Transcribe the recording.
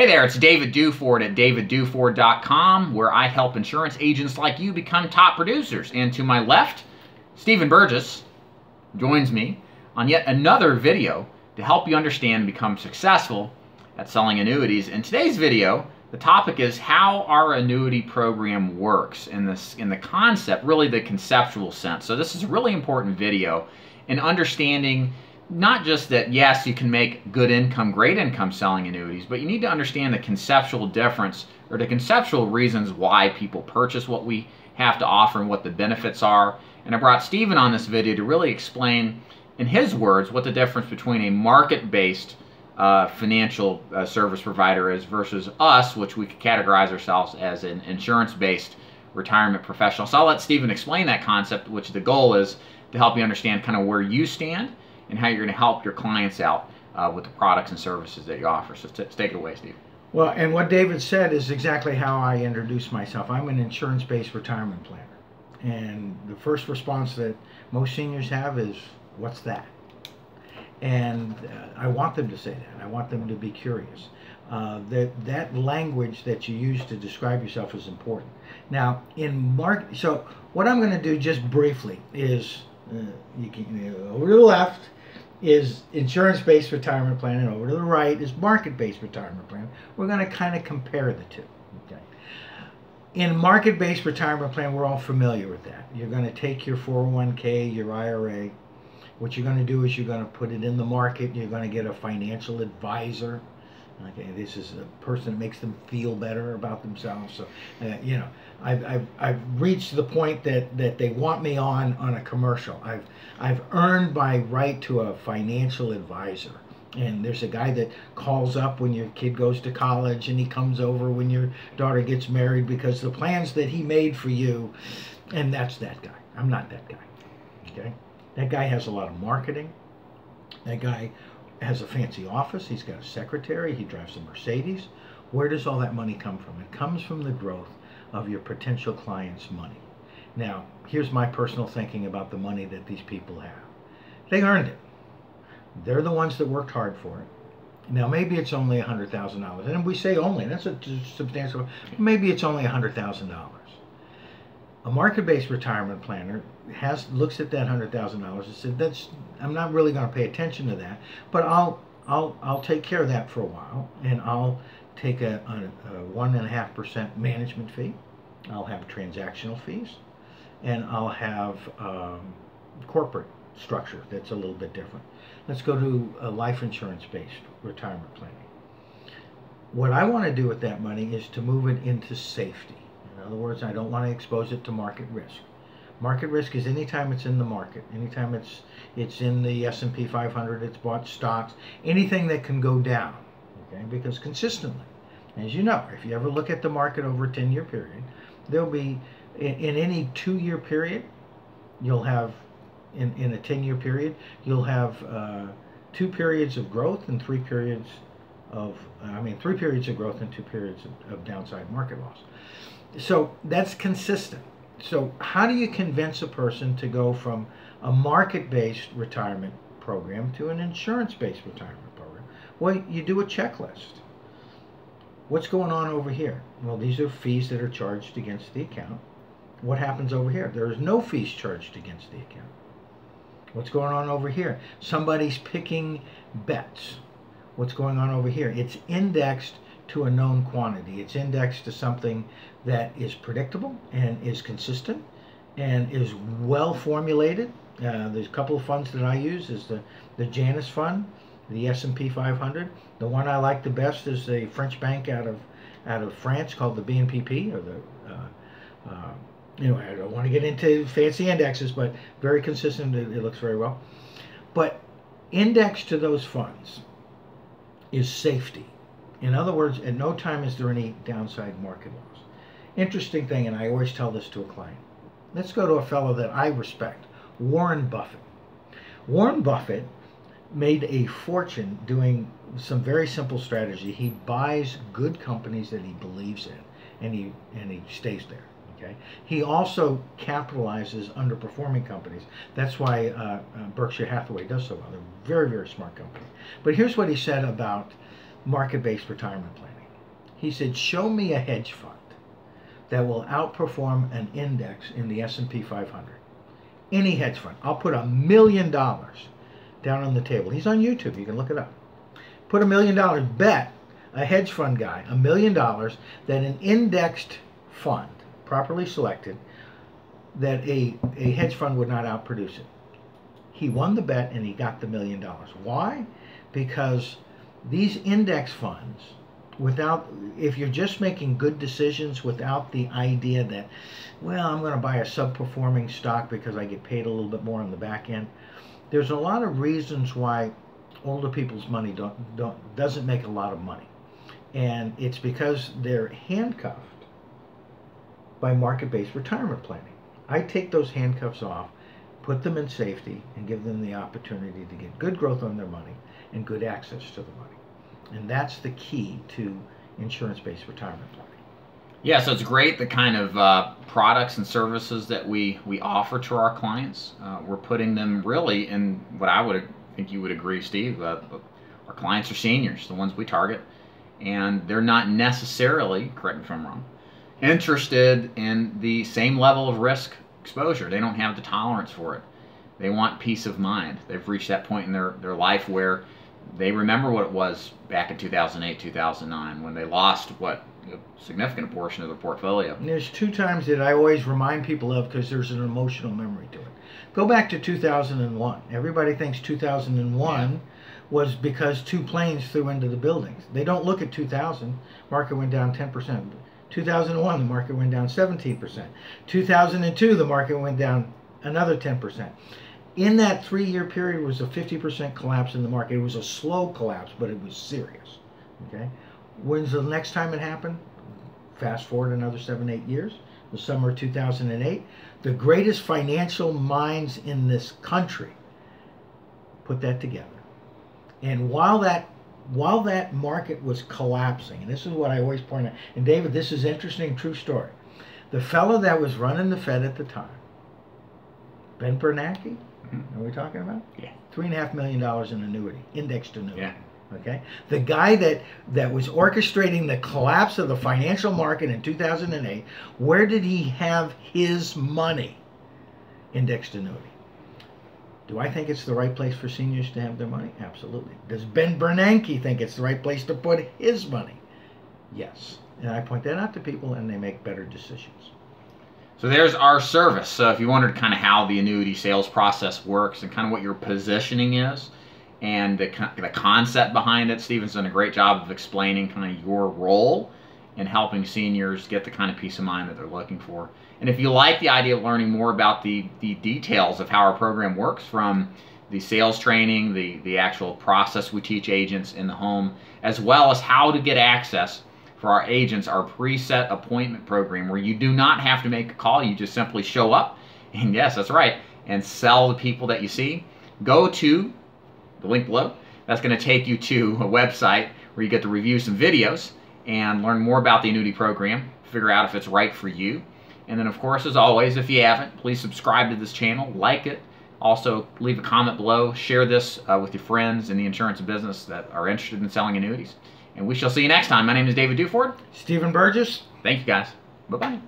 Hey there, it's David Duford at davidduford.com, where I help insurance agents like you become top producers. And to my left, Stephen Burgess joins me on yet another video to help you understand and become successful at selling annuities. In today's video, the topic is how our annuity program works in the concept, really the conceptual sense. So this is a really important video in understanding not just that, yes, you can make good income, great income selling annuities, but you need to understand the conceptual difference or the conceptual reasons why people purchase what we have to offer and what the benefits are. And I brought Stephen on this video to really explain, in his words, what the difference between a market-based financial service provider is versus us, which we could categorize ourselves as an insurance-based retirement professional. So I'll let Stephen explain that concept, which the goal is to help you understand kind of where you stand and how you're going to help your clients out with the products and services that you offer. So take it away, Steve. Well, and what David said is exactly how I introduce myself. I'm an insurance-based retirement planner. And the first response that most seniors have is, what's that? And I want them to say that. I want them to be curious. That language that you use to describe yourself is important. Now, so what I'm going to do just briefly is, over to the left is insurance-based retirement plan, and over to the right is market-based retirement plan. We're going to kind of compare the two. Okay. In market-based retirement plan, we're all familiar with that. You're going to take your 401k, your IRA. What you're going to do is you're going to put it in the market. You're going to get a financial advisor. Okay, this is a person that makes them feel better about themselves. So, I've reached the point that they want me on a commercial. I've earned my right to a financial advisor. And there's a guy that calls up when your kid goes to college, and he comes over when your daughter gets married because the plans that he made for you, and that's that guy. I'm not that guy. Okay, that guy has a lot of marketing. That guy has a fancy office. He's got a secretary. He drives a Mercedes. Where does all that money come from? It comes from the growth of your potential client's money. Now, here's my personal thinking about the money that these people have. They earned it. They're the ones that worked hard for it. Now, maybe it's only $100,000. And we say only. That's a substantial. Maybe it's only $100,000. A market-based retirement planner looks at that $100,000 and said, I'm not really going to pay attention to that, but I'll take care of that for a while, and I'll take a 1.5% management fee. I'll have transactional fees, and I'll have corporate structure that's a little bit different. Let's go to a life insurance-based retirement planning. What I want to do with that money is to move it into safety. In other words, I don't want to expose it to market risk. Market risk is anytime it's in the market, anytime it's in the S&P 500, it's bought stocks, anything that can go down, okay? Because consistently, as you know, if you ever look at the market over a 10-year period, there'll be, in any 2-year period, you'll have, in a 10-year period, you'll have 2 periods of growth and 3 periods of, 3 periods of growth and 2 periods of downside market loss. So that's consistent. So how do you convince a person to go from a market-based retirement program to an insurance-based retirement program? Well, you do a checklist. What's going on over here? Well, these are fees that are charged against the account. What happens over here? There is no fees charged against the account. What's going on over here? Somebody's picking bets. What's going on over here? It's indexed to a known quantity. It's indexed to something that is predictable and is consistent and is well formulated. There's a couple of funds that I use. Is the Janus fund, the S&P 500. The one I like the best is a French bank out of France called the BNPP, or the I don't want to get into fancy indexes, but very consistent. It looks very well. But indexed to those funds is safety. In other words, at no time is there any downside market loss. Interesting thing, and I always tell this to a client. Let's go to a fellow that I respect, Warren Buffett. Warren Buffett made a fortune doing some very simple strategy. He buys good companies that he believes in, and he stays there. Okay. He also capitalizes underperforming companies. That's why Berkshire Hathaway does so well. They're very, very smart company. But here's what he said about market-based retirement planning. He said, show me a hedge fund that will outperform an index in the S&P 500. Any hedge fund. I'll put $1 million down on the table. He's on YouTube. You can look it up. Put $1 million, bet a hedge fund guy $1 million that an indexed fund, properly selected, that a hedge fund would not outproduce it. He won the bet and he got the $1 million. Why? Because these index funds, if you're just making good decisions without the idea that, well, I'm going to buy a sub-performing stock because I get paid a little bit more on the back end, there's a lot of reasons why older people's money doesn't make a lot of money. And it's because they're handcuffed by market-based retirement planning. I take those handcuffs off, put them in safety, and give them the opportunity to get good growth on their money and good access to the money. And that's the key to insurance-based retirement planning. Yeah, so it's great the kind of products and services that we offer to our clients. We're putting them really in what I would think you would agree, Steve. Our clients are seniors, the ones we target, and they're not necessarily, correct me if I'm wrong, interested in the same level of risk exposure. They don't have the tolerance for it. They want peace of mind. They've reached that point in their life where they remember what it was back in 2008, 2009, when they lost a significant portion of their portfolio. And there's two times that I always remind people of because there's an emotional memory to it. Go back to 2001. Everybody thinks 2001 was because two planes flew into the buildings. They don't look at 2000. Market went down 10%. 2001, the market went down 17%. 2002, the market went down another 10%. In that 3-year period was a 50% collapse in the market. It was a slow collapse, but it was serious. Okay, when's the next time it happened? Fast forward another 7-8 years, the summer of 2008. The greatest financial minds in this country put that together. And while that market was collapsing, and this is what I always point out, and David, this is interesting, true story. The fellow that was running the Fed at the time, Ben Bernanke, know what we're talking about? Yeah. $3.5 million in annuity, indexed annuity. Yeah. Okay. The guy that was orchestrating the collapse of the financial market in 2008, where did he have his money? Indexed annuity. Do I think it's the right place for seniors to have their money? Absolutely. Does Ben Bernanke think it's the right place to put his money? Yes. And I point that out to people and they make better decisions. So there's our service. So if you wondered kind of how the annuity sales process works and kind of what your positioning is and the concept behind it, Stephen's done a great job of explaining kind of your role in helping seniors get the kind of peace of mind that they're looking for. And if you like the idea of learning more about the details of how our program works, from the sales training, the actual process we teach agents in the home, as well as how to get access for our agents, our preset appointment program, where you do not have to make a call. You just simply show up, and yes, that's right, and sell the people that you see. Go to the link below. That's going to take you to a website where you get to review some videos and learn more about the annuity program, figure out if it's right for you. And then, of course, as always, if you haven't, please subscribe to this channel, like it. Also, leave a comment below. Share this with your friends in the insurance business that are interested in selling annuities. And we shall see you next time. My name is David Duford. Stephen Burgess. Thank you, guys. Bye-bye.